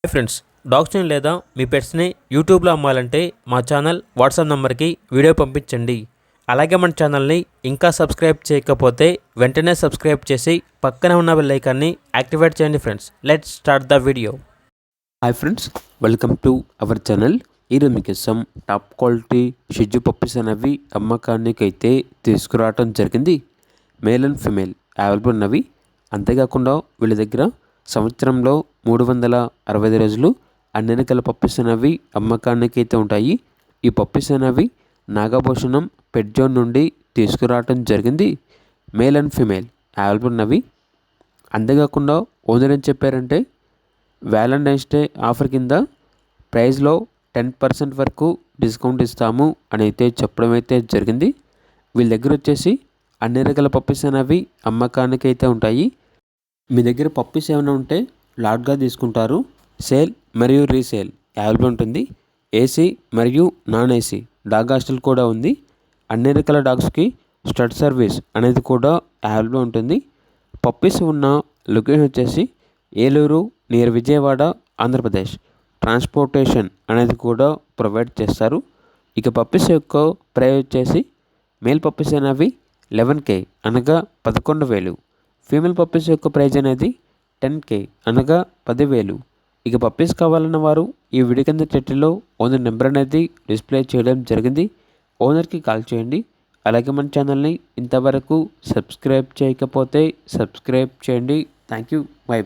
Hi friends, డాగ్స్ని లేదా మీ పెట్స్ని యూట్యూబ్లో అమ్మాలంటే మా ఛానల్ వాట్సాప్ నెంబర్కి వీడియో పంపించండి. అలాగే మన ఛానల్ని ఇంకా సబ్స్క్రైబ్ చేయకపోతే వెంటనే సబ్స్క్రైబ్ చేసి పక్కనే ఉన్న బెల్ ఐకాన్ని యాక్టివేట్ చేయండి. Friends, let's start the video. Hi friends, welcome to our channel. ఈరోజు మీకోసం టాప్ క్వాలిటీ షిజు పప్పీస్ అనేవి అమ్మకానికి అయితే తీసుకురావడం జరిగింది. మేల్ అండ్ ఫిమేల్ అవైలబుల్ ఉన్నవి. అంతేకాకుండా వీళ్ళ దగ్గర సంవత్సరంలో 365 రోజులు అన్ని రకాల పప్పీస్ అనేవి అమ్మకానికి అయితే ఉంటాయి. ఈ పప్పీస్ అనేవి నాగభూషణం పెట్ జోన్ నుండి తీసుకురావడం జరిగింది. మేల్ అండ్ ఫిమేల్ అవైలబుల్ ఉన్నవి. అంతేకాకుండా ఓనర్ ఏం చెప్పారంటే వ్యాలంటైన్స్ డే ఆఫర్ కింద ప్రైస్లో 10% వరకు డిస్కౌంట్ ఇస్తాము అని అయితే చెప్పడం అయితే జరిగింది. వీళ్ళ దగ్గర వచ్చేసి అన్ని రకాల పప్పీస్ అనేవి అమ్మకానికి అయితే ఉంటాయి. మీ దగ్గర పప్పీస్ ఏమైనా ఉంటే లాట్గా తీసుకుంటారు. సేల్ మరియు రీసేల్ అవైలబుల్ ఉంటుంది. ఏసీ మరియు నాన్ ఏసీ డాగ్ హాస్టల్ కూడా ఉంది. అన్ని రకాల డాగ్స్కి స్టడ్ సర్వీస్ అనేది కూడా అవైలబుల్ ఉంటుంది. పప్పీస్ ఉన్న లొకేషన్ వచ్చేసి ఏలూరు నియర్ విజయవాడ, ఆంధ్రప్రదేశ్. ట్రాన్స్పోర్టేషన్ అనేది కూడా ప్రొవైడ్ చేస్తారు. ఇక పప్పీస్ యొక్క ప్రైస్ వచ్చేసి మేల్ పప్పీస్ అనేవి 11K అనగా 11,000. ఫీమేల్ పప్పీస్ యొక్క ప్రైజ్ అనేది 10K అనగా 10,000. ఇక పప్పీస్ కావాలన్న వారు ఈ వీడియో కింద టైటిల్లో ఓనర్ నెంబర్ అనేది డిస్ప్లే చేయడం జరిగింది. ఓనర్కి కాల్ చేయండి. అలాగే మన ఛానల్ని ఇంతవరకు సబ్స్క్రైబ్ చేయకపోతే సబ్స్క్రైబ్ చేయండి. Thank you. బై.